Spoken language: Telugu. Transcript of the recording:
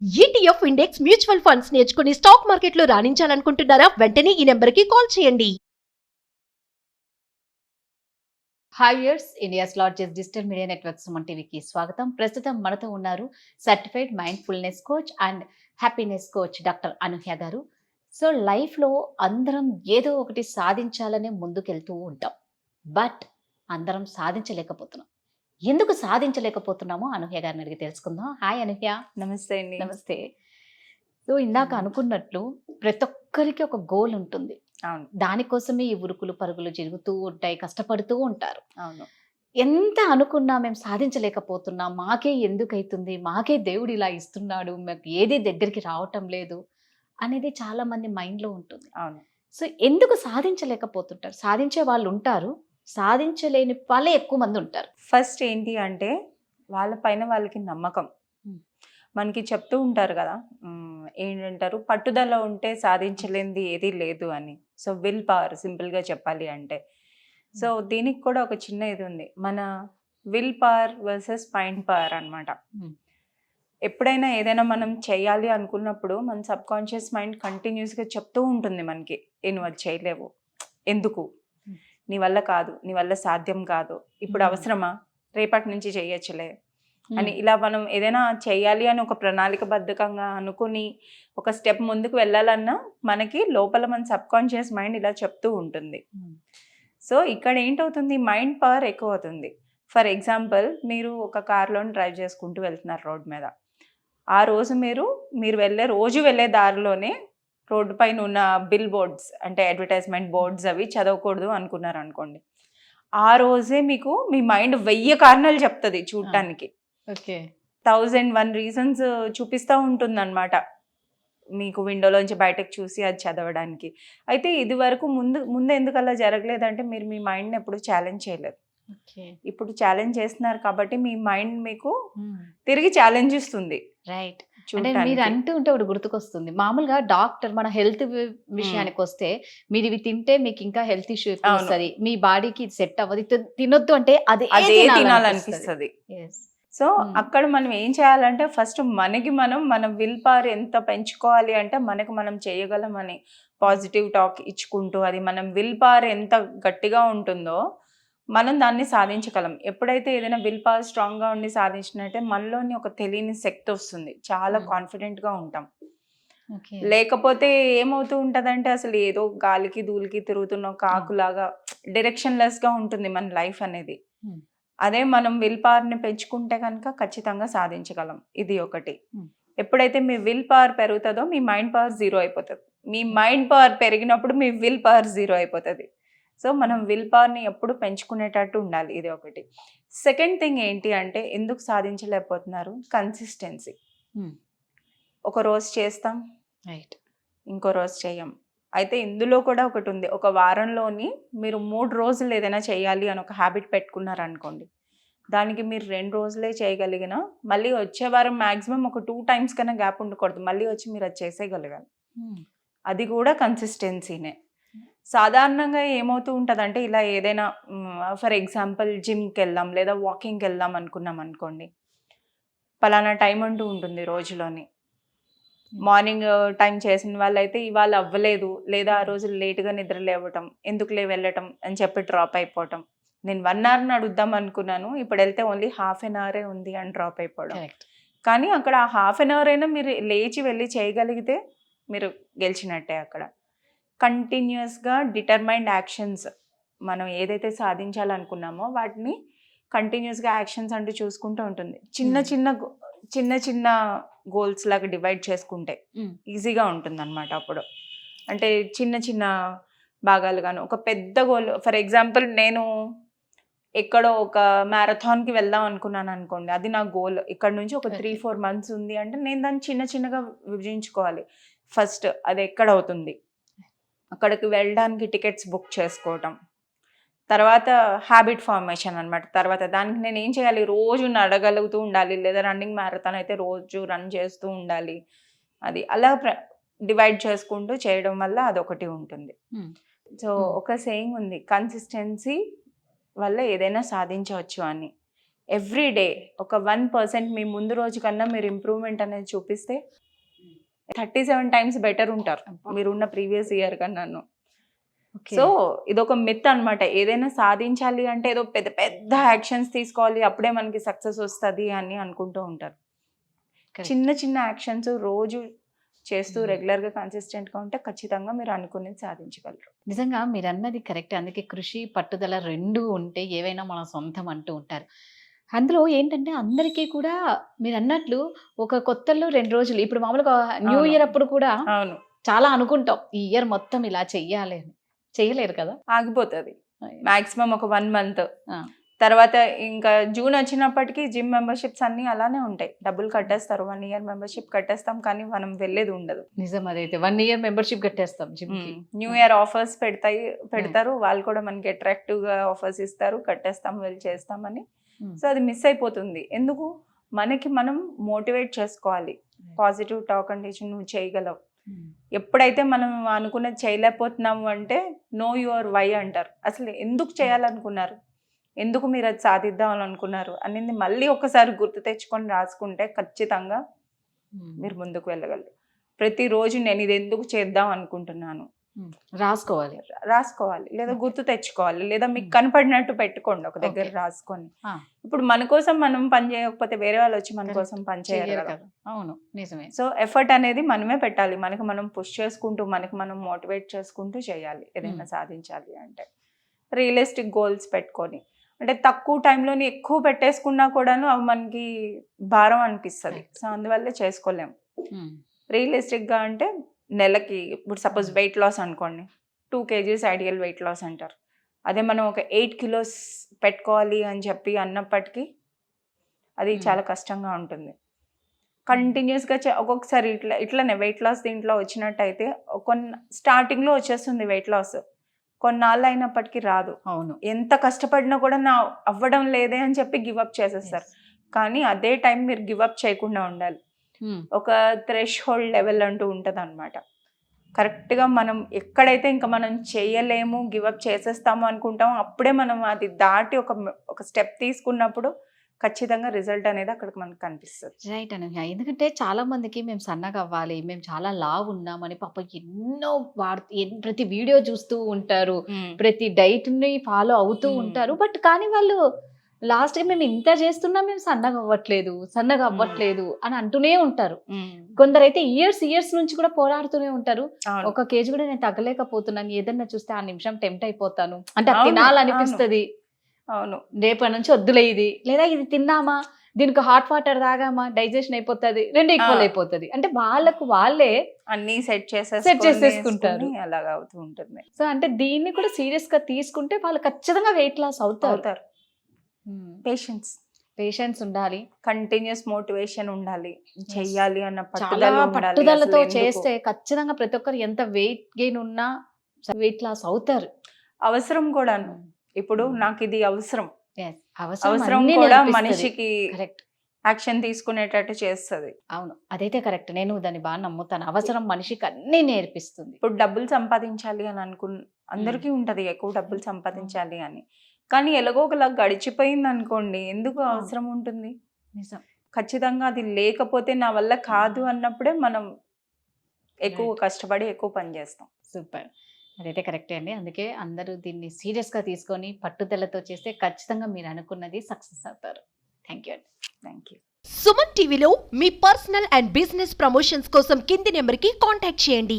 ఈటీఎఫ్ ఇండెక్స్ మ్యూచువల్ ఫండ్స్ నేర్చుకుని స్టాక్ మార్కెట్లో రాణించాలనుకుంటున్నారా? వెంటనే ఈ నెంబర్కి కాల్ చేయండి. Hi viewers, India's largest digital media network Suman టీవీకి స్వాగతం. ప్రస్తుతం మనతో ఉన్నారు certified mindfulness coach and happiness coach doctor Anuhya garu. So లైఫ్లో అందరం ఏదో ఒకటి సాధించాలనే ముందుకెళ్తూ ఉంటాం, బట్ అందరం సాధించలేకపోతున్నాం. ఎందుకు సాధించలేకపోతున్నామో అనూహ్య గారిని అడిగి తెలుసుకుందాం. హాయ్ అనూహ్య. నమస్తే అండి. నమస్తే. సో ఇందాక అనుకున్నట్లు ప్రతి ఒక్కరికి ఒక గోల్ ఉంటుంది. అవును, దానికోసమే ఈ ఉరుకులు పరుగులు జరుగుతూ ఉంటాయి, కష్టపడుతూ ఉంటారు. అవును, ఎంత అనుకున్నా మేము సాధించలేకపోతున్నాం, మాకే ఎందుకైతుంది, మాకే దేవుడు ఇలా ఇస్తున్నాడు, మాకు ఏది దగ్గరికి రావటం లేదు అనేది చాలా మంది మైండ్లో ఉంటుంది. అవును. సో ఎందుకు సాధించలేకపోతుంటారు? సాధించే వాళ్ళు ఉంటారు, సాధించలేని వాళ్ళే ఎక్కువ మంది ఉంటారు. ఫస్ట్ ఏంటి అంటే వాళ్ళ పైన వాళ్ళకి నమ్మకం. మనకి చెప్తూ ఉంటారు కదా, ఏంటంటారు, పట్టుదల ఉంటే సాధించలేనిది ఏదీ లేదు అని. సో విల్ పవర్, సింపుల్గా చెప్పాలి అంటే. సో దీనికి కూడా ఒక చిన్న ఇది ఉంది, మన will power versus mind power అనమాట. ఎప్పుడైనా ఏదైనా మనం చేయాలి అనుకున్నప్పుడు మన సబ్ కాన్షియస్ మైండ్ కంటిన్యూస్గా చెప్తూ ఉంటుంది మనకి, నువ్వు అది చేయలేవు, ఎందుకు, నీ వల్ల కాదు, నీ వల్ల సాధ్యం కాదు, ఇప్పుడు అవసరమా, రేపటి నుంచి చేయొచ్చులే అని. ఇలా మనం ఏదైనా చేయాలి అని ఒక ప్రణాళికబద్ధకంగా అనుకుని ఒక స్టెప్ ముందుకు వెళ్ళాలన్నా మనకి లోపల మన సబ్ కాన్షియస్ మైండ్ ఇలా చెప్తూ ఉంటుంది. సో ఇక్కడ ఏంటవుతుంది, మైండ్ పవర్ ఎక్కువ అవుతుంది. ఫర్ ఎగ్జాంపుల్, మీరు ఒక కార్లో డ్రైవ్ చేసుకుంటూ వెళ్తున్నారు రోడ్ మీద. ఆ రోజు మీరు రోజు వెళ్ళే దారిలోనే రోడ్డు పైన ఉన్న బిల్ బోర్డ్స్, అంటే అడ్వర్టైజ్మెంట్ బోర్డ్స్, అవి చదవకూడదు అనుకున్నారు అనుకోండి. ఆ రోజే మీకు మీ మైండ్ 1000 కారణాలు చెప్తుంది చూడటానికి. ఓకే, 1001 రీజన్స్ చూపిస్తూ ఉంటుంది అనమాట మీకు, విండోలోంచి బయటకు చూసి అది చదవడానికి. అయితే ఇది వరకు ముందు ఎందుకు అలా జరగలేదంటే మీరు మీ మైండ్ని ఎప్పుడు ఛాలెంజ్ చేయలేదు. ఇప్పుడు ఛాలెంజ్ చేస్తున్నారు కాబట్టి మీ మైండ్ మీకు తిరిగి ఛాలెంజ్ ఇస్తుంది. రైట్. అంటే మీరు అంటూ ఉంటే ఒకటి గుర్తుకొస్తుంది. మామూలుగా డాక్టర్ మన హెల్త్ విషయానికి వస్తే, మీరు ఇవి తింటే మీకు ఇంకా హెల్త్ ఇష్యూ ఎక్కువ వస్తుంది, మీ బాడీకి సెట్ అవ్వదు, తినొద్దు అంటే అదే తినాలనిపిస్తుంది. సో అక్కడ మనం ఏం చేయాలంటే, ఫస్ట్ మన విల్ పవర్ ఎంత పెంచుకోవాలి అంటే, మనం చేయగలమని పాజిటివ్ టాక్ ఇచ్చుకుంటూ, అది మనం విల్ పవర్ ఎంత గట్టిగా ఉంటుందో మనం దాన్ని సాధించగలం. ఎప్పుడైతే ఏదైనా విల్ పవర్ స్ట్రాంగ్గా ఉండి సాధించినట్టే మనలోని ఒక తెలియని శక్తి వస్తుంది, చాలా కాన్ఫిడెంట్గా ఉంటాం. లేకపోతే ఏమవుతూ ఉంటుందంటే, అసలు ఏదో గాలికి ధూళికి తిరుగుతున్న కాకులాగా డైరెక్షన్లెస్గా ఉంటుంది మన లైఫ్ అనేది. అదే మనం విల్ పవర్ని పెంచుకుంటే కనుక ఖచ్చితంగా సాధించగలం. ఇది ఒకటి. ఎప్పుడైతే మీ విల్ పవర్ పెరుగుతుందో మీ మైండ్ పవర్ జీరో అయిపోతుంది. మీ మైండ్ పవర్ పెరిగినప్పుడు మీ విల్ పవర్ జీరో అయిపోతుంది. సో మనం విల్ పవర్ని ఎప్పుడు పెంచుకునేటట్టు ఉండాలి. ఇది ఒకటి. సెకండ్ థింగ్ ఏంటి అంటే, ఎందుకు సాధించలేకపోతున్నారు, కన్సిస్టెన్సీ. ఒక రోజు చేస్తాం, రైట్, ఇంకో రోజు చేయం. అయితే ఇందులో కూడా ఒకటి ఉంది, ఒక వారంలోని మీరు 3 రోజులు ఏదైనా చేయాలి అని ఒక హ్యాబిట్ పెట్టుకున్నారనుకోండి, దానికి మీరు 2 రోజులే చేయగలిగిన మళ్ళీ వచ్చే వారం మ్యాక్సిమం ఒక 2 times కన్నా గ్యాప్ ఉండకూడదు, మళ్ళీ వచ్చి మీరు అది చేసేయగలగాలి. అది కూడా కన్సిస్టెన్సీనే. సాధారణంగా ఏమవుతూ ఉంటుందంటే, ఇలా ఏదైనా ఫర్ ఎగ్జాంపుల్ జిమ్కి వెళ్దాం లేదా వాకింగ్కి వెళ్దాం అనుకున్నాం అనుకోండి, పలానా టైం అంటూ ఉంటుంది రోజులోని. మార్నింగ్ టైం చేసిన వాళ్ళైతే ఇవాళ అవ్వలేదు, లేదా ఆ రోజు లేటుగా నిద్ర లేవటం, ఎందుకులే వెళ్ళటం అని చెప్పి డ్రాప్ అయిపోవటం. నేను 1 hour అడుగుదాం అనుకున్నాను, ఇప్పుడు వెళ్తే ఓన్లీ ½ an hour ఉంది అని డ్రాప్ అయిపోవడం. కానీ అక్కడ ఆ ½ an hour అయినా మీరు లేచి వెళ్ళి చేయగలిగితే మీరు గెలిచినట్టే. అక్కడ కంటిన్యూస్గా డిటర్మైన్డ్ యాక్షన్స్, మనం ఏదైతే సాధించాలనుకున్నామో వాటిని కంటిన్యూస్గా యాక్షన్స్ అంటూ చూసుకుంటూ ఉంటుంది. చిన్న చిన్న గోల్స్ లాగా డివైడ్ చేసుకుంటే ఈజీగా ఉంటుంది అనమాట. అప్పుడు అంటే చిన్న చిన్న భాగాలుగాను ఒక పెద్ద గోల్, ఫర్ ఎగ్జాంపుల్ నేను ఎక్కడో ఒక మ్యారథాన్కి వెళ్దాం అనుకున్నాను అనుకోండి, అది నా గోల్. ఇక్కడ నుంచి ఒక 3-4 months ఉంది అంటే నేను దాన్ని చిన్నగా విభజించుకోవాలి. ఫస్ట్ అది ఎక్కడ అవుతుంది, అక్కడికి వెళ్ళడానికి టికెట్స్ బుక్ చేసుకోవటం, తర్వాత హ్యాబిట్ ఫార్మేషన్ అనమాట. తర్వాత దానికి నేను ఏం చేయాలి, రోజు నడగలుగుతూ ఉండాలి, లేదా రన్నింగ్ మ్యారథాన్ అయితే రోజు రన్ చేస్తూ ఉండాలి. అది అలా డివైడ్ చేసుకుంటూ చేయడం వల్ల అదొకటి ఉంటుంది. సో ఒక సేయింగ్ ఉంది, కన్సిస్టెన్సీ వల్ల ఏదైనా సాధించవచ్చు అని. ఎవ్రీ డే ఒక 1% మీ ముందు రోజు కన్నా మీరు ఇంప్రూవ్మెంట్ అనేది చూపిస్తే 37 టైమ్స్ బెటర్ ఉంటారు మీరున్న ప్రీవియస్ ఇయర్ కన్నాను. సో ఇదొక మిత్ అన్నమాట. ఏదైనా సాధించాలి అంటే ఏదో పెద్ద పెద్ద యాక్షన్స్ తీసుకోవాలి అప్పుడే మనకి సక్సెస్ వస్తుంది అని అనుకుంటూ ఉంటారు. చిన్న చిన్న యాక్షన్స్ రోజు చేస్తూ రెగ్యులర్గా కన్సిస్టెంట్గా ఉంటే ఖచ్చితంగా మీరు అనుకునేది సాధించగలరు. నిజంగా మీరు అన్నది కరెక్ట్. అందుకే కృషి పట్టుదల రెండు ఉంటే ఏవైనా మన సొంతం అంటూ ఉంటారు. అందులో ఏంటంటే అందరికీ కూడా మీరు అన్నట్లు ఒక కొత్తలో 2 రోజులు, ఇప్పుడు మామూలుగా న్యూ ఇయర్ అప్పుడు కూడా అవును, చాలా అనుకుంటాం ఈ ఇయర్ మొత్తం ఇలా చెయ్యాలి అని. చేయలేరు కదా, ఆగిపోతుంది మాక్సిమం ఒక 1 మంత్. ఆ. తర్వాత ఇంకా జూన్ వచ్చినప్పటికీ జిమ్ మెంబర్షిప్స్ అన్ని అలానే ఉంటాయి. డబ్బులు కట్టేస్తారు, 1 ఇయర్ మెంబర్షిప్ కట్టేస్తాం, కానీ మనం వెళ్ళేది ఉండదు. నిజం అదైతే 1 ఇయర్ మెంబర్షిప్ కట్టేస్తాం జిమ్ కి. న్యూ ఇయర్ ఆఫర్స్ పెడతారు, వాళ్ళు కూడా మనకి అట్రాక్టివ్ గా ఆఫర్స్ ఇస్తారు, కట్టేస్తాం వెళ్ళి చేస్తామని. సో అది మిస్ అయిపోతుంది. ఎందుకు? మనకి మనం మోటివేట్ చేసుకోవాలి. పాజిటివ్ టాక్ అండ్ నువ్వు చేయగలవు. ఎప్పుడైతే మనం అనుకున్నది చేయలేకపోతున్నాము అంటే నో యువర్ వై అంటారు. అసలు ఎందుకు చేయాలనుకున్నారు, ఎందుకు మీరు అది సాధిద్దామని అనుకున్నారు అనేది మళ్ళీ ఒకసారి గుర్తు తెచ్చుకొని రాసుకుంటే ఖచ్చితంగా మీరు ముందుకు వెళ్ళగలరు. ప్రతిరోజు నేను ఇది ఎందుకు చేద్దాం అనుకుంటున్నాను రాసుకోవాలి, లేదా గుర్తు తెచ్చుకోవాలి, లేదా మీకు కనపడినట్టు పెట్టుకోండి ఒక దగ్గర రాసుకొని. ఇప్పుడు మన కోసం మనం పని చేయకపోతే వేరే వాళ్ళు వచ్చి మన కోసం పని చేయాలి కదా. అవును, నిజమే. సో ఎఫర్ట్ అనేది మనమే పెట్టాలి. మనకి మనం పుష్ చేసుకుంటూ, మనకి మనం మోటివేట్ చేసుకుంటూ చేయాలి ఏదైనా సాధించాలి అంటే. రియలిస్టిక్ గోల్స్ పెట్టుకొని, అంటే తక్కువ టైంలోని ఎక్కువ పెట్టేసుకున్నా కూడాను అవి మనకి భారం అనిపిస్తుంది. సో అందువల్లే చేసుకోలేము. రియలిస్టిక్గా అంటే నెలకి ఇప్పుడు సపోజ్ వెయిట్ లాస్ అనుకోండి, 2 kgs ఐడియల్ వెయిట్ లాస్ అంటారు. అదే మనం ఒక 8 kilos పెట్టుకోవాలి అని చెప్పి అన్నప్పటికీ అది చాలా కష్టంగా ఉంటుంది. కంటిన్యూస్గా ఒక్కొక్కసారి ఇట్లనే వెయిట్ లాస్ దీంట్లో వచ్చినట్టయితే స్టార్టింగ్లో వచ్చేస్తుంది వెయిట్ లాస్, కొన్నాళ్ళు అయినప్పటికీ రాదు. అవును, ఎంత కష్టపడినా కూడా నా అవ్వడం లేదే అని చెప్పి గివప్ చేసేస్తారు. కానీ అదే టైం మీరు గివప్ చేయకుండా ఉండాలి. ఒక థ్రెష్ హోల్డ్ లెవెల్ అంటూ ఉంటుంది అనమాట. కరెక్ట్గా మనం ఎక్కడైతే ఇంకా మనం చేయలేము, గివప్ చేసేస్తాము అనుకుంటాము, అప్పుడే మనం అది దాటి ఒక స్టెప్ తీసుకున్నప్పుడు ఖచ్చితంగా రిజల్ట్ అనేది అక్కడికి మనకు కనిపిస్తుంది. రైట్ అనగా. ఎందుకంటే చాలా మందికి మేము సన్నగా అవ్వాలి, మేము చాలా లావు ఉన్నామని పాప ఎన్నో ప్రతి వీడియో చూస్తూ ఉంటారు, ప్రతి డైట్ ని ఫాలో అవుతూ ఉంటారు. బట్ కానీ వాళ్ళు లాస్ట్ మేము ఇంత చేస్తున్నా మేము సన్నగా అవ్వట్లేదు అని అంటూనే ఉంటారు. కొందరైతే ఇయర్స్ నుంచి కూడా పోరాడుతూనే ఉంటారు. 1 kg కూడా నేను తగ్గలేకపోతున్నాను, ఏదన్నా చూస్తే ఆ నిమిషం టెంప్ట్ అయిపోతాను, అంటే తినాలనిపిస్తుంది, అవును రేపటి నుంచి వద్దులే ఇది, లేదా ఇది తిన్నామా దీనికి హాట్ వాటర్ తాగామా డైజెషన్ అయిపోతుంది, 2 ఈక్వల్ అయిపోతుంది. అంటే వాళ్ళకు వాళ్ళే అన్ని సెట్ చేసేసుకుంటారు, అలాగా అవుతూ ఉంటుంది. సో అంటే దీన్ని కూడా సీరియస్ గా తీసుకుంటే వాళ్ళు ఖచ్చితంగా వెయిట్ లాస్ అవుతారు. పేషెన్స్ ఉండాలి, కంటిన్యూస్ మోటివేషన్ ఉండాలి, చెయ్యాలి అన్న పట్టుదలతో చేస్తే ఖచ్చితంగా ప్రతి ఒక్కరు ఎంత వెయిట్ గెయిన్ ఉన్నా వెయిట్ లాస్ అవుతారు. అవసరం కూడా. ఇప్పుడు నాకు ఇది అవసరం కూడా మనిషికి యాక్షన్ తీసుకునేటట్టు చేస్తుంది. అవును, అదైతే కరెక్ట్. నేను దాన్ని బాగా నమ్ముతాను. అవసరం మనిషికి అన్ని నేర్పిస్తుంది. ఇప్పుడు డబ్బులు సంపాదించాలి అని అందరికీ ఉంటది, ఎక్కువ డబ్బులు సంపాదించాలి అని. కానీ ఎలాగో ఒకలా గడిచిపోయింది అనుకోండి, ఎందుకు అవసరం ఉంటుంది? ఖచ్చితంగా అది లేకపోతే నా వల్ల కాదు అన్నప్పుడే మనం ఎక్కువ కష్టపడి ఎక్కువ పని చేస్తాం. సూపర్, అదైతే కరెక్టే అండి. అందుకే అందరూ దీన్ని సీరియస్ గా తీసుకొని పట్టుదలతో చేస్తే ఖచ్చితంగా మీరు అనుకున్నది సక్సెస్ అవుతారు. థ్యాంక్ యూ అండి. Thank you. సుమన్ టీవీలో మీ పర్సనల్ అండ్ బిజినెస్ ప్రమోషన్స్ కోసం కింది నెంబర్కి కాంటాక్ట్ చేయండి.